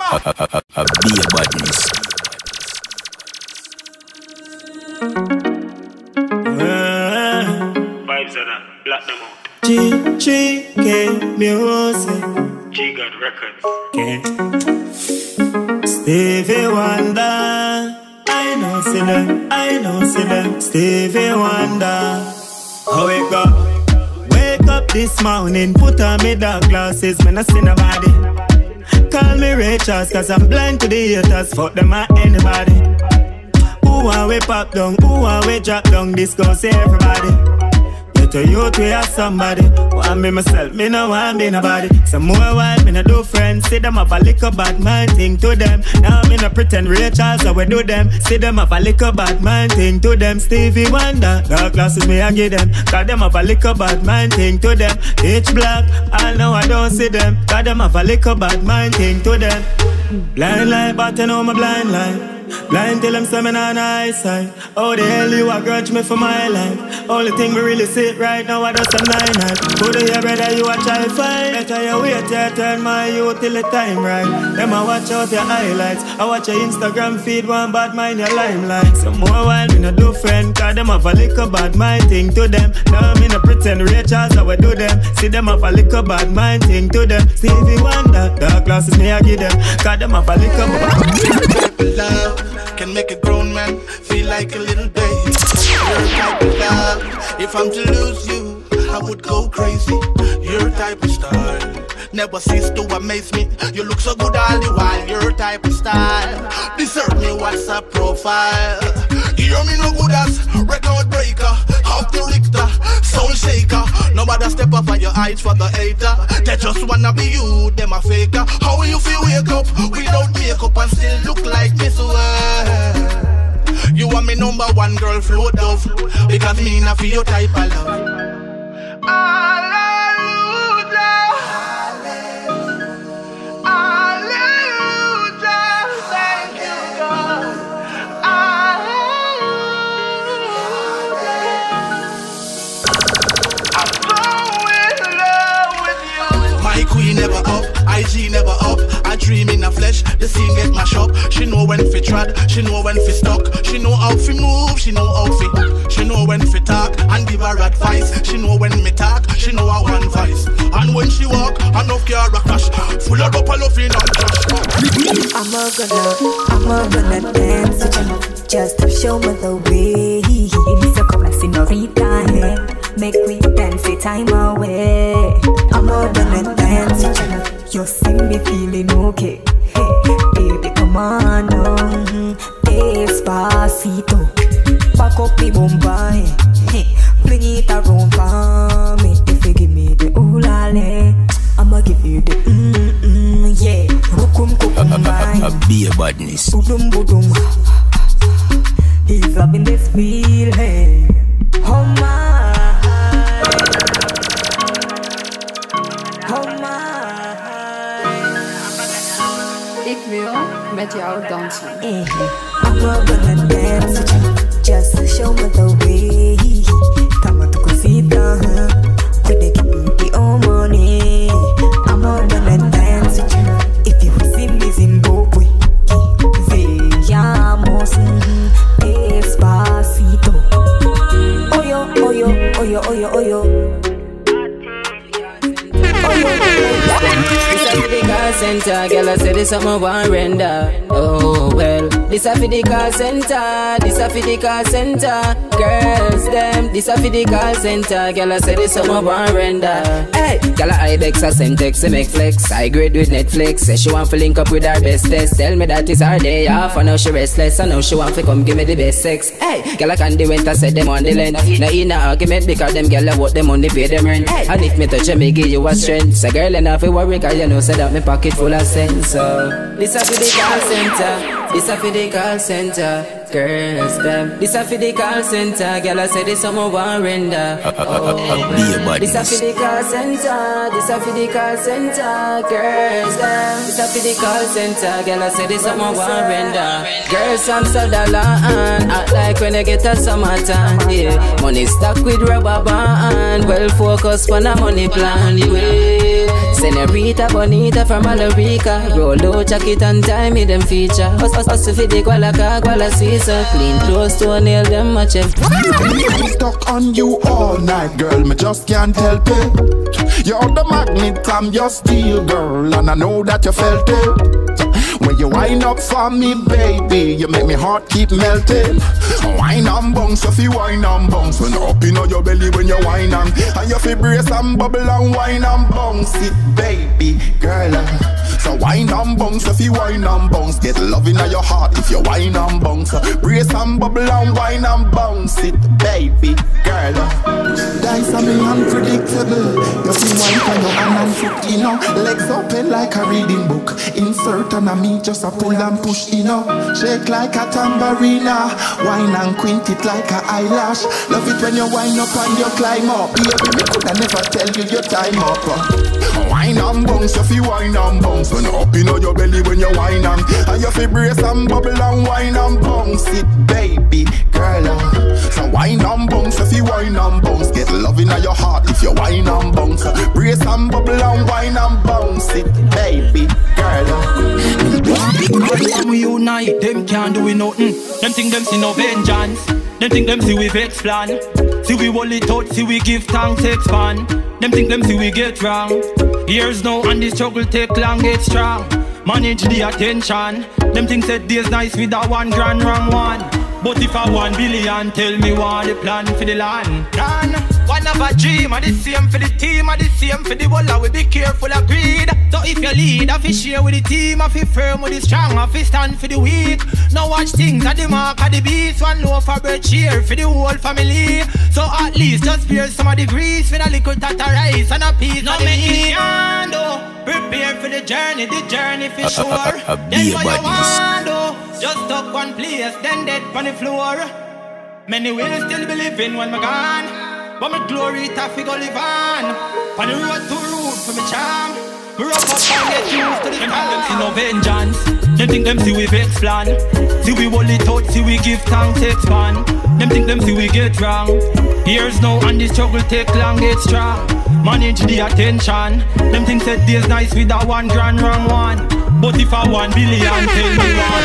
Be a badness. Vyzadon, black them out. G.K. Music. G-God Records. Okay. Stevie Wonder. I know see them. Stevie Wonder. How it go? Wake up this morning, put on me dark glasses, man I see nobody. Call me Rachel's cause I'm blind to the haters, fuck them at anybody. Who are we pop down, who are we drop down, this goes to everybody. To youth we are somebody. Want me myself, me no want be nobody. Some more while me no do friends. See them have a little bad mind thing to them. Now me no pretend Rachel's how we do them. See them have a little bad mind thing to them. Stevie Wonder, dark glasses me I give them. Cause them have a little bad mind thing to them. H black, I know I don't see them. Cause them have a little bad mind thing to them. Blind light, but you know my blind light. Blind till I'm summon on eyesight. Oh the hell you a grudge me for my life. Only thing we really see right now I just a 9-9. Good to hear brother you a try fight. Better you wait till turn my youth till the time right. Them I watch out your highlights. I watch your Instagram feed one bad mind your limelight. Some more while me no do friend. Cause them have a little bad mind thing to them. Now me no pretend Rachel's how we do them. See them have a little bad mind thing to them. Stevie Wonder, dark glasses me I give them. Cause them have a little love can make a grown man feel like a little baby. Your type of love, if I'm to lose you, I would go crazy. Your type of style never cease to amaze me. You look so good all the while. Your type of style deserve me WhatsApp profile. Hear me no good as record breaker, half the Richter, soul shaker. Nobody step up on your eyes for the hater. They just wanna be you, them a faker. How will you feel wake up without makeup and still look like Miss World? You are me number one girl, float dove, because me not feel your type of love. Never up, IG never up. I dream in the flesh, the scene get mashed up. She know when fi trad, she know when fi stuck. She know how fi move, she know how fi. She know when fi talk and give her advice. She know when me talk, she know how one voice. And when she walk, enough car a crash. Full of up a loving and trash. I'm gonna dance with you, just to show me the way. So come like senorita, hey. Make we dance the time away. I'm gonna dance with you, you see me feeling okay. Hey, baby, come on, Despacito, back up the Bombay. Hey, bring it around for me. If you give me the oolale, I'ma give you the yeah. Be a badness. Budum budum. He's loving this feeling. Oh my. Met jou dansen. I'm gonna dance with you, just to show me the way. Kama tuko sita, kwede kipi o money. I'm gonna dance with you, if you see me Zimbabwe. Veamos despacito. Oyo, oyo, oyo, oyo, oyo. Center, girl, I said this something one render. Oh well, this a for the call center, this a for the call center. Girls, them, this a for the call center. Girl, I said this something one render. Hey, girl, I Ibex a Semtex, to make flex. I grade with Netflix, say she want to link up with her bestest. Tell me that is her day off, I know she restless. I know she want to come give me the best sex. Hey, girl, I can't do it, I said them on the length. No in a argument because them girl I want them money pay them rent. Hey, and if me touch you, me give you a strength. So girl, enough to worry, cause you know say that me pocket full of sense. So this a for the call center, this a for the call center. Girls, them. This a for the call center. Girl, I say this summer one render. This a for the call center. This a for the call center. Girls, them. This a for the call center. Girl, I say this summer one render. Girls, some $1 and act like when they get a summertime. Yeah, money stuck with rubber band. Well focused on a money plan. Yeah. Senorita Bonita from Alarica. Roll out jacket and tie me them feature. Us for the guala Caesar. Clean clothes to nail them much. I'm stuck on you all night, girl. Me just can't help it. You're the magnet, I'm your steel, girl, and I know that you felt it. When you wind up for me, baby, you make me heart keep melting. Wine and bounce, you feel wine and bounce. When up in your belly when you wine and you feel brace and bubble and wine and bounce it, baby, girl. So wine and bounce, you feel wine and bounce. Get love in your heart if you wine and bounce. Brace and bubble and wine and bounce it, baby, girl. Dyce and me unpredictable. You feel wine on your hand and foot, you know. Legs open like a reading book. Insert on a me just a pull and push, you know. Shake like a tambourina. Wine and quint it like a eyelash. Love it when you wind up and you climb up. Baby, me coulda never tell you your time up. Wine and bounce, you feel wine and bounce. When up in your belly when you wine and you feel brace and bubble and wine and bounce it, baby, girl. So wine and bounce, you feel wine and bounce. Get love in your heart if you wine and bounce. Brace and bubble and wine and bounce it, baby, girl. When we unite, them can't do nothing. Them think them see no vengeance. Them think them see we vex plan. See we hold it out, see we give thanks expand. Them think them see we get wrong. Years now and the struggle take long, get strong. Manage the attention. Them think that days nice with a $1 grand wrong one. But if I 1 billion, tell me what the plan for the land. Plan, one of a dream, are the same for the team, are the same for the whole. We be careful of greed. So if you lead, I fi share with the team, I fi firm with the strong, I fi stand for the weak. Now watch things at the mark of the beast. One loaf of bread cheer for the whole family. So at least just spare some of the grease with a little tata rice and a piece of the meat. Prepare for the journey for sure. Then what you want do, just stuck one place, then dead on the floor. Many will still be living when I'm gone, but my glory taffy go live on. On the road to root for my charm. We rock up and get used to the calm. Them see no vengeance. Them think them see we vex plan. See we hold it out, see we give thanks expand. Them think them see we get wrong. Years now and the struggle take long, get strong. Manage the attention. Them think that days nice with a $1 grand wrong one. But if I 1 billion, tell me what.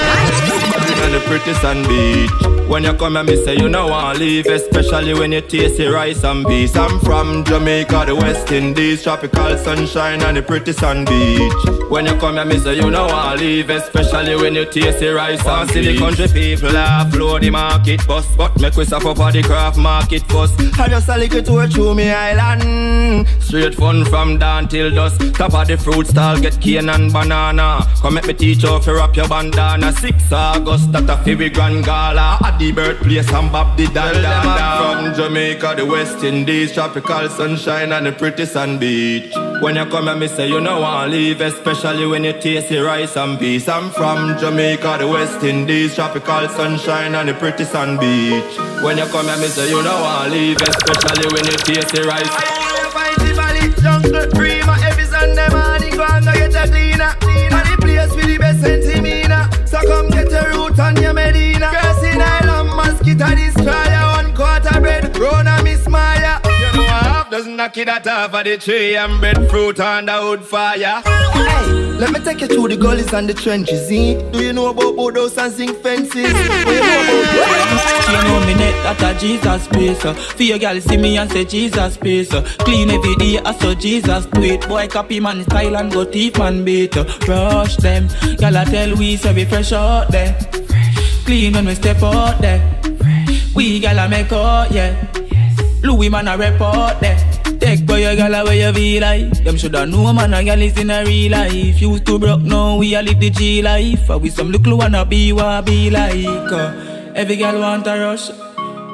On the pretty sand beach. When you come and me say you know I leave, especially when you taste the rice and beef. I'm from Jamaica, the West Indies, tropical sunshine and the pretty sand beach. When you come and me say you know I leave, especially when you taste the rice and beef. See the country people flow the market bus, but make we stop up at the craft market first. I just a little tour through me island. Straight fun from dawn till dusk. Top of the fruit stall, get cane and banana. Come make me teach you to wrap your bandana. 6 August, that a fi grand gala. At the birthplace and Bob the Dada. From Jamaica, the West Indies, tropical sunshine and the pretty sand beach. When you come and me say you know I leave, especially when you taste the rice and peas. I'm from Jamaica, the West Indies, tropical sunshine and the pretty sand beach. When you come and me say you know I leave, especially when you taste the rice. Jungle Prima, every Sunday morning go and go get a cleaner. And the place with the best sentimina. So come get a root on your Medina. Girls in Island, mosquito destroyer. 1 quarter bread, Rona Miss Maya. You know a half dozen knock it out of the tree and breadfruit on the wood fire. Hey, let me take you through the gullies and the trenches, eh? Do you know about Bodos and zinc fences? What you know about that? You know me net that a Jesus place. For your girl see me and say Jesus place. Clean every day, I saw Jesus do it. Boy copy man style and go thief man beat. Rush them, girl I tell we say we fresh out there. Clean when we step out there. We girl I make out, yeah. Louis man a report there. Take boy your girl where you feel like. Them shoulda know man a girl is in a real life. Used to broke now we a live the G life. We some little wanna be what be like. Every girl want a rush.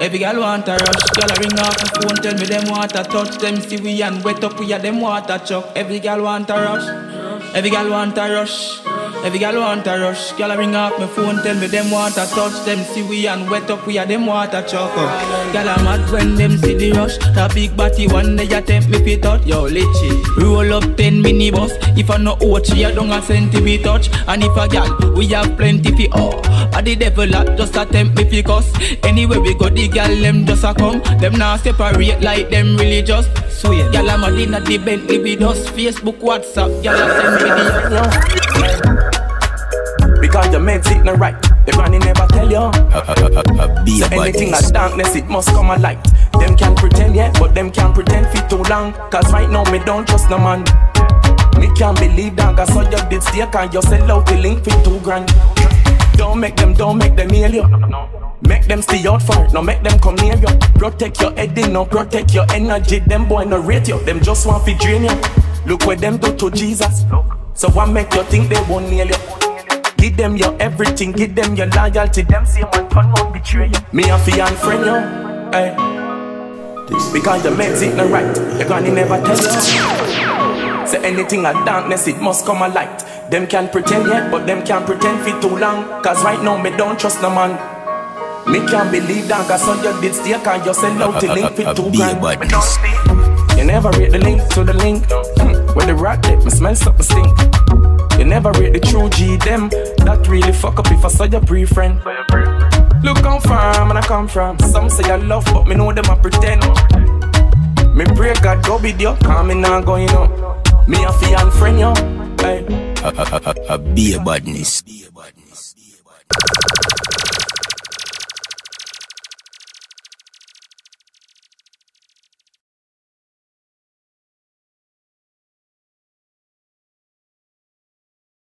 Every girl want a rush. Girl a ring off the phone, tell me them want a touch. Them see we and wet up we a them want a chuck. Every girl want a rush. Every girl want a rush. Every girl want a rush. Girl ring up my phone, tell me them want a touch. Them see we and wet up, we are them want a choke up. Girl I'm mad when them see the rush. That big body one day you tempt me fit out. Yo, litchi, roll up 10 minibus. If I no OG, I don't have sent to be touch. And if a girl, we have plenty fi oh. I the devil at just a tempt me fi cuss. Anyway we go the girl, them just a come. Them now separate like them religious. Sweet, girl I'm a in at the Bentley with us. Facebook, WhatsApp, girl I send video. Because your meds it not right. The granny never tell you. So anything that's darkness, it must come a light. Them can pretend, yeah, but them can't pretend for too long. Cause right now me don't trust no man. Me can't believe that I saw you did steak and you sell out the link for $2,000. Don't make them heal you. Make them stay out for it, no make them come near you. Protect your head, no protect your energy. Them boy no rate you, them just want to drain you. Look what them do to Jesus. So what make you think they won't nail you? Give them your everything, give them your loyalty. Them say one turn won't betray you. Me a fi unfriend you, hey. Because your meds it not right. Your granny never tell you. Say anything at darkness, it must come a light. Them can't pretend yet, but them can't pretend for too long. Cause right now me don't trust no man. Me can't believe that I saw you did steak and you send out the link for $2,000. You never read the link to the link. When the rat let me smell something stink. You never read the true G them. That really fuck up if I saw your pre-friend. Look how far man I come from. Some say I love but me know them I pretend. Me pray God go with you, cause me not going up. Me a fi unfriend you, hey. Be a badness.